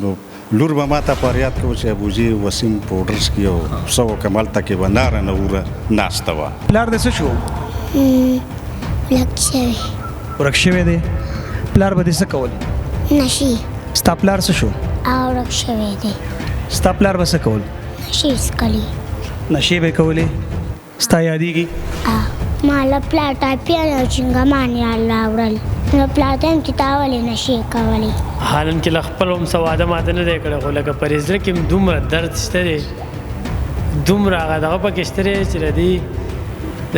نو لور به ما ته فریاد کو چې ابوجي وسیم پوډرس کې او سو کمال تکي بنار نه وره ناشته وا پلار د څه شو ورک شوی دی پلار به دې څه کول نشي ستا پلار څه شو ورک شوی دی ستا پلار به څه کول نشي سکلی نشي به کولې ستا یادېږي مالا پلار ټاپیا چنګا مانی الله وړل نو پلار ته امتیتاولې نشي کولی حالن کې خپل هم سواده ماته نه دی کړی خو لکه پرېزره کې دومره درد شته دی دومره هغه دغه پکې شته دی چې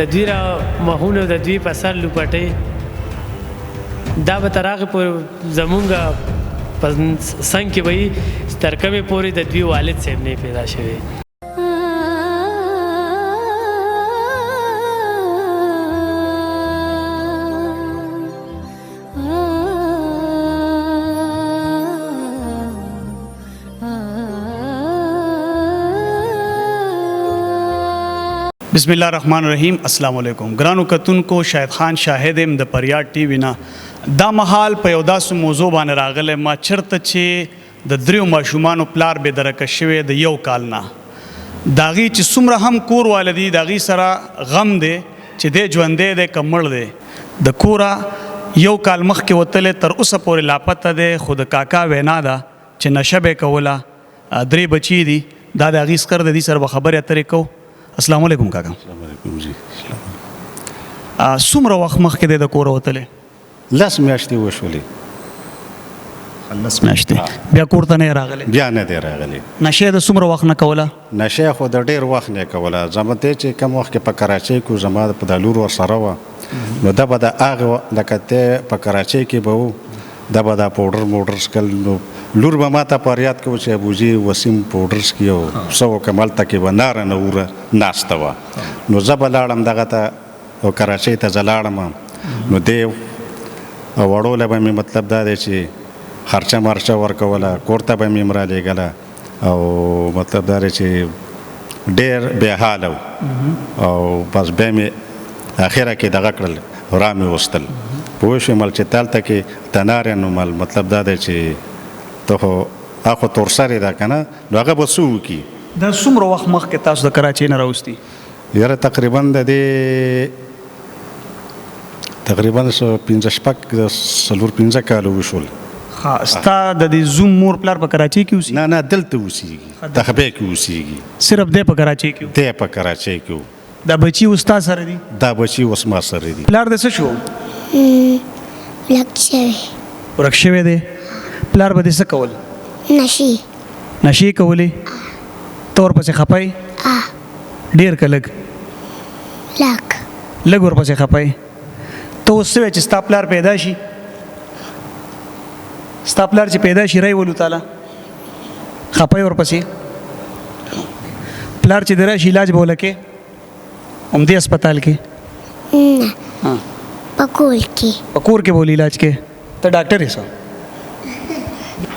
د دوی را مخونه د دوی په سر لوپټۍ دا به تر هغې پورې زمونږ په څنګ کې به وي تر کومې پورې د دوی والد صاحب نه پیدا شوی بسم الله الرحمن الرحیم السلام علیکم ګرانو کتونکو شاهد خان شاهد ام د پریاد ټي وی نه دا مهال په یو داسې موضوع باندې راغلی ما چرته چې د دریو ماشومانو پلار بې درکه شوی د یو کال نه د هغې چې څومره هم کور واله دي د هغې سره غم دی چې دی ژوندی دی که مړ دی د کوره یو کال مخکې وتلی تر اوسه پورې لاپته دی خو د کاکا وینا ده چې نشه به یې کوله درې بچي دي دا د هغې سکر د دې سره به خبرې اترې کوو السلام علیکم کاکا السلام علیکم جی څومره وخت مخکې دی د کوره وتلی لس میاشتې وشولې لس میاشتې بیا کور ته نه یې راغلی بیا نه دی راغلی نشه د څومره وخت نه کوله نشه خو د ډېر وخت نه کوله زما ته چې کم وخت کې په کراچۍ کې زما په د لور ورسره وه نو دا به د هغې لکه ته په کراچۍ کې به و دا به دا پوډر موډر څکل نو لور به ما ته فریاد کو چې ابوجي وسیم پوډرس کې او سو کمال تکي بنار نه وره ناشته وا نو زه به لاړم دغه ته او کراچۍ ته زه لاړم نو دی وړوله به مې مطلب دا دی چې خرچه مرچه ورکوله کور ته به مې م رالیږله او مطلب دا دی چې ډېر بې حاله او بس بیا مې اخره کې دغه کړل را مې وستل پوه شوې مل چې تالته کې تنارې نو مل مطلب دا دی چې ته خو هغه تورسرې ده که نه نو هغه به څه وکړي دا څومره وخت مخکې تاسو د کراچۍ نه راوستي یاره تقریبا د دې تقریبا څلور پنځه کاله وشول ستا د دې زوم مور پلار په کراچۍ کې اوسي نه دلته اوسېږي تخبې کې اوسېږي صرف دی په کراچۍ کې دی په کراچۍ کې دا بچي اوس تا سره دي دا بچي اوس ما سره دي پلار د څه شو ورک شوی ورک شوی دی پلار به دې څه کول نشي نشي کولې ته ورپسې خپی ډېر که لږ لږ ورپسې خپی ته اوس څه وایې چې ستا پلار پیدا شي ستا پلار چې پیدا شي رای ولو تعالی خپی ورپسې پلار چې د راشي علاج به ولکې همدې هسپتال کې نه په کور کې په کور کې به ول علاج کې ته ډاکټر یې څه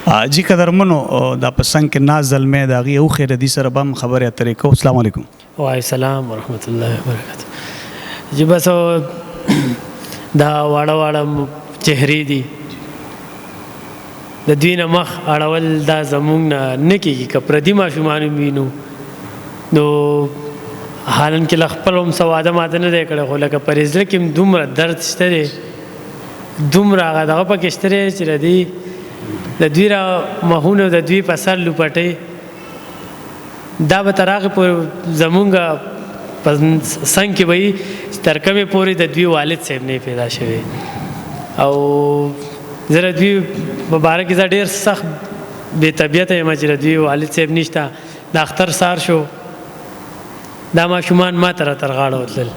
جی قدرمنو دا په څنګ کې ناز زلمی د هغې اوښې د دې سره به هم خبرې اترې کوو السلام علیکم وعلیکم السلام ورحمت الله وبرکاته جی بس دا واړه واړه چهرې دي د دوی نه مخ اړول دا زموږ نه نه کېږي که پردي ماشومان وینو نو حالن کې خپل هم سواده ماته نه دی کړی خو لکه پرېزره کې دومره درد شته دی دومره هغه دغه پکې شته دی چې د دوی را مخونه د دوی په سر لوپټۍ دا به تر هغې پورې زمونږ په څنګ کې به وي تر کومې پورې د دوی والد صاحب نه پیدا شوی او زه د دوی په باره کې زه ډېر سخت بې طبیعته یم چې د دوی والد صاحب نشته د اختر سار شو دا ماشومان ما ته راته غاړه وتلل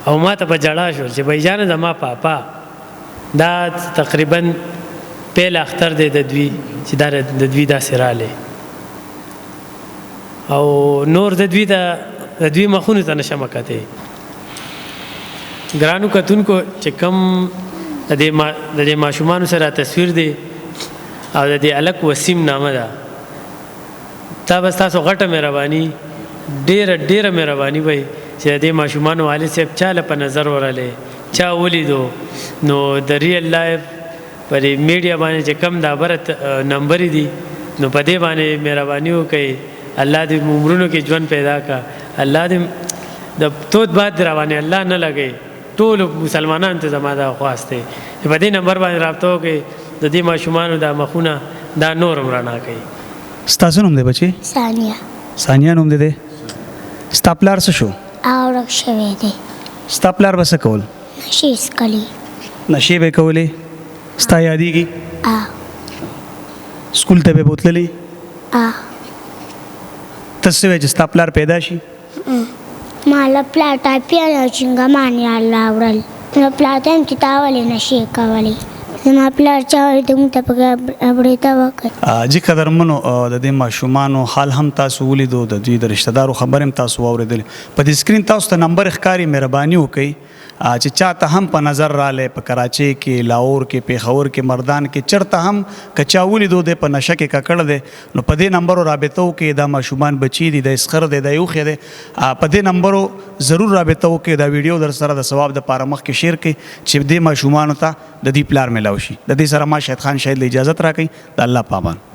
او ما ته په ژړا شول چې بھیجانه زما پاپا دا تقریبا پیل اختر دی د دوی چې دا د دوی داسې رالی او نور د دوی مخونو ته نشم کتی ګرانو کتونکو چې کم د دې ماشومانو سره تصویر دی او د دې الک وسیم نامه ده تا بس تاسو غټه مهرباني ډېره مهرباني وي چې د دې ماشومانو والد صاحب چاله په نظر ورلی چا ولیدو نو د ریل لایف په دې میډیا باندې چې کم دا برت نمبر دي نو په دې باندې مهرباني وکړئ الله دې عمرونو کې ژوند پیدا کا الله دې د توت باد روانه الله نه لګي ټول مسلمانانو ته زما دا خواسته په دې نمبر باندې رابطه وکړئ د دې ماشومانو دا مخونه دا نورم رڼا کوي. ستاسو نوم دی بچي؟ ثانیه. ثانیه نوم دی. ستا پلار څه شو؟ ورک شوی دی. ستا پلار به څه کول؟ نشې څکلي. نشې به کولې؟ ستا یادېږي؟ سکول ته به بوتللې؟ ته څه وایې چې ستا پلار پیدا شي؟ ما له پلار ټایپیان او چنګمان یې راوړل نو پلار ته هم چې تا ولې نشې کولی زما پلار چا ویل ته موږ ته په برېته وکړ. جی قدرمنو د دې ماشومانو حال هم تاسو ولیدو د دوی د رشتہ دارو خبرې هم تاسو واورېدلې په دې سکرین تاسو ته نمبر ښکاري مهرباني وکړئ چې چاته هم په نظر رالی په کراچۍ کې لاهور کې پیښور کې مردان کې چرته هم که چا ولیدو دی په نشه کې ککړ دی نو په دې نمبرو رابطه وکړئ دا ماشومان بچي دي دا اسخر دی دا یوخی دی په دې نمبرو ضرور رابطه وکړئ دا ویډیو در سره د ثواب دپاره مخکې شیر کړئ چې دې ماشومانو ته د دې پلار میلاو شي. د دې سره ما شاهد خان شاهد له اجازت راکړئ. د الله پامان.